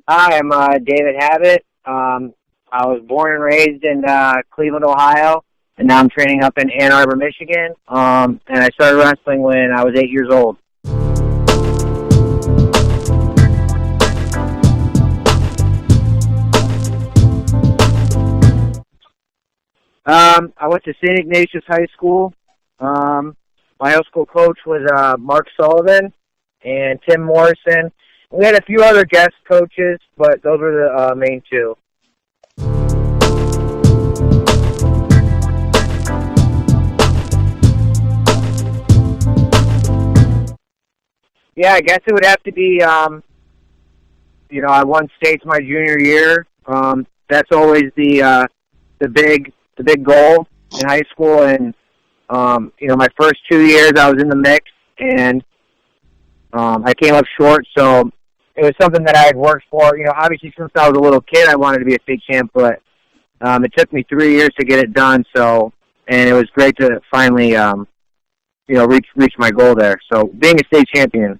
Hi, I'm David Habat. I was born and raised in Cleveland, Ohio, and now I'm training up in Ann Arbor, Michigan. And I started wrestling when I was 8 years old. I went to St. Ignatius High School. My high school coach was Mark Sullivan and Tim Morrison. We had a few other guest coaches, but those were the main two. Yeah, I guess it would have to be, I won states my junior year. That's always the big goal in high school. And, my first 2 years I was in the mix, and I came up short, so it was something that I had worked for. Obviously since I was a little kid, I wanted to be a state champ, but it took me 3 years to get it done. So, and it was great to finally, reach my goal there. So, being a state champion.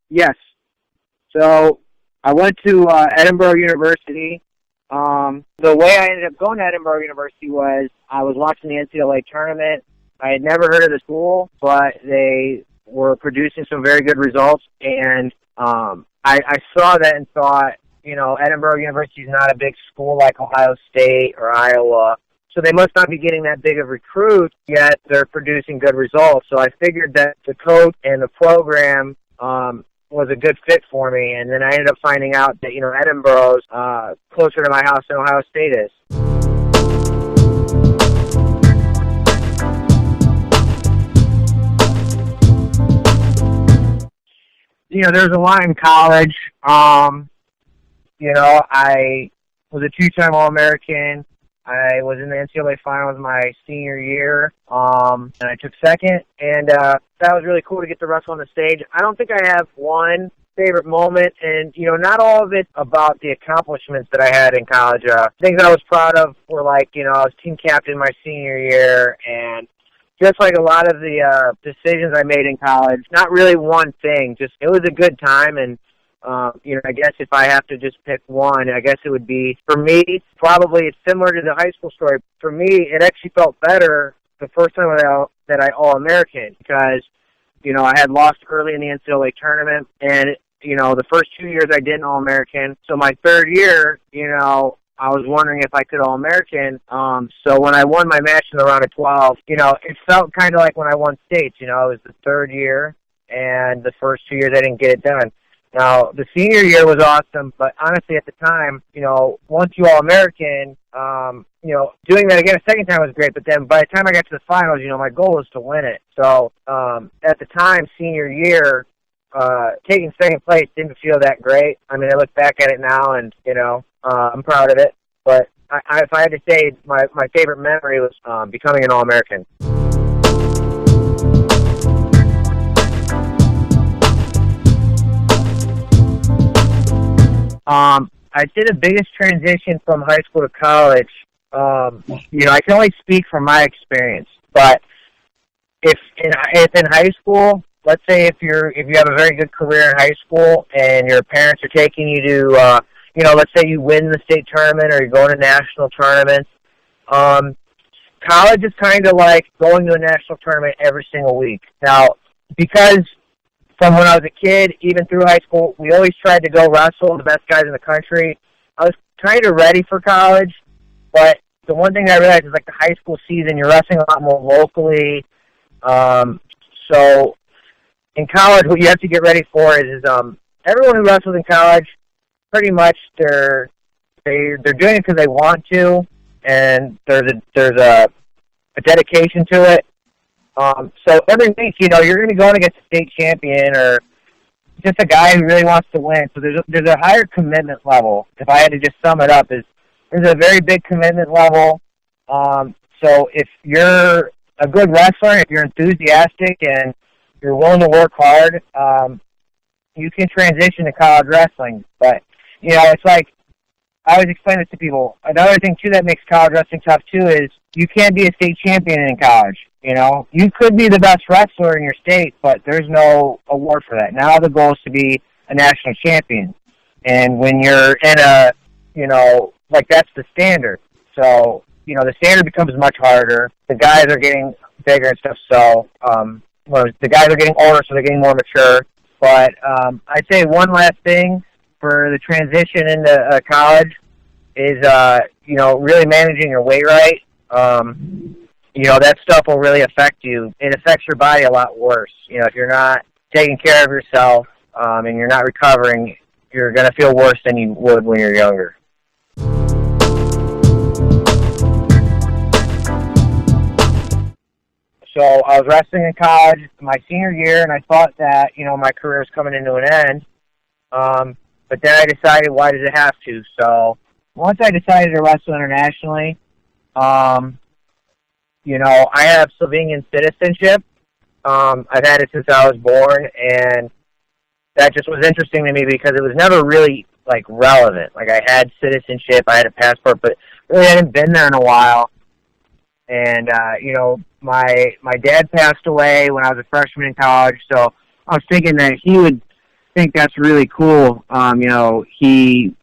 Yes. So, I went to Edinboro University. The way I ended up going to Edinboro University was I was watching the NCAA tournament. I had never heard of the school, but they were producing some very good results, and I saw that and thought, Edinboro University is not a big school like Ohio State or Iowa, so they must not be getting that big of recruits, yet they're producing good results. So I figured that the coach and the program was a good fit for me, and then I ended up finding out that, Edinboro's closer to my house than Ohio State is. There's a lot in college. I was a two-time All-American. I was in the NCAA finals my senior year, and I took second, and that was really cool to get to wrestle on the stage. I don't think I have one favorite moment, and, not all of it about the accomplishments that I had in college. Things I was proud of were I was team captain my senior year, and just like a lot of the decisions I made in college, not really one thing, just it was a good time, and I guess if I have to just pick one, I guess it would be, for me, probably it's similar to the high school story. For me, it actually felt better the first time that I All-American, because, I had lost early in the NCAA tournament, and, the first 2 years I didn't All-American. So my third year, I was wondering if I could All-American. So when I won my match in the round of 12, it felt kind of like when I won states. It was the third year, and the first 2 years I didn't get it done. Now, the senior year was awesome, but honestly at the time, once you All-American, doing that again a second time was great, but then by the time I got to the finals, my goal was to win it. So, at the time, senior year, taking second place didn't feel that great. I mean, I look back at it now and, I'm proud of it, but if I had to say my favorite memory was becoming an All-American. I did the biggest transition from high school to college. I can only speak from my experience, but if in high school, let's say if you have a very good career in high school and your parents are taking you to, let's say you win the state tournament or you're going to national tournaments, college is kind of like going to a national tournament every single week. Now, because from when I was a kid, even through high school, we always tried to go wrestle the best guys in the country. I was kind of ready for college, but the one thing I realized is the high school season, you're wrestling a lot more locally. So in college, what you have to get ready for is everyone who wrestles in college, pretty much they're doing it because they want to, and there's a a dedication to it. So every week, you know, you're going to be going against a state champion or just a guy who really wants to win. So there's a higher commitment level. If I had to just sum it up, there's a very big commitment level. So if you're a good wrestler, if you're enthusiastic and you're willing to work hard, you can transition to college wrestling. But, you know, it's like, I always explain this to people. Another thing, too, that makes college wrestling tough, too, is you can't be a state champion in college, you know. You could be the best wrestler in your state, but there's no award for that. Now the goal is to be a national champion. And when you're in a, you know, like that's the standard. So, you know, the standard becomes much harder. The guys are getting bigger and stuff, so the guys are getting older, so they're getting more mature. But I'd say one last thing for the transition into college is, you know, really managing your weight right. You know, that stuff will really affect you. It affects your body a lot worse. You know, if you're not taking care of yourself and you're not recovering, you're going to feel worse than you would when you're younger. So I was wrestling in college my senior year, and I thought that, you know, my career was coming into an end. But then I decided, why does it have to? So once I decided to wrestle internationally, you know, I have Slovenian citizenship. I've had it since I was born, and that just was interesting to me because it was never really, like, relevant. Like, I had citizenship, I had a passport, but really I hadn't been there in a while. And, you know, my dad passed away when I was a freshman in college, so I was thinking that he would think that's really cool. You know, he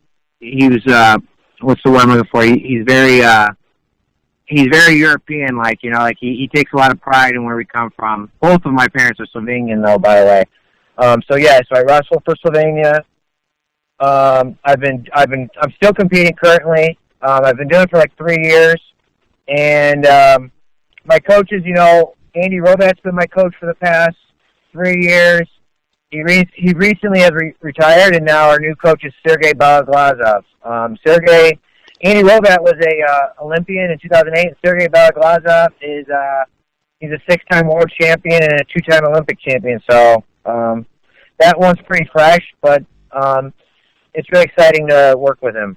was, what's the word I'm looking for? He's very European, like, you know, like he takes a lot of pride in where we come from. Both of my parents are Slovenian, though, by the way. So I wrestle for Slovenia. I'm still competing currently. I've been doing it for like 3 years. And my coaches, you know, Andy Robat's been my coach for the past 3 years. He recently has retired, and now our new coach is Sergey Balaglazov. Andy Robat was a Olympian in 2008, and Sergey Balaglazov is he's a 6-time world champion and a 2-time Olympic champion. So that one's pretty fresh, but it's really exciting to work with him.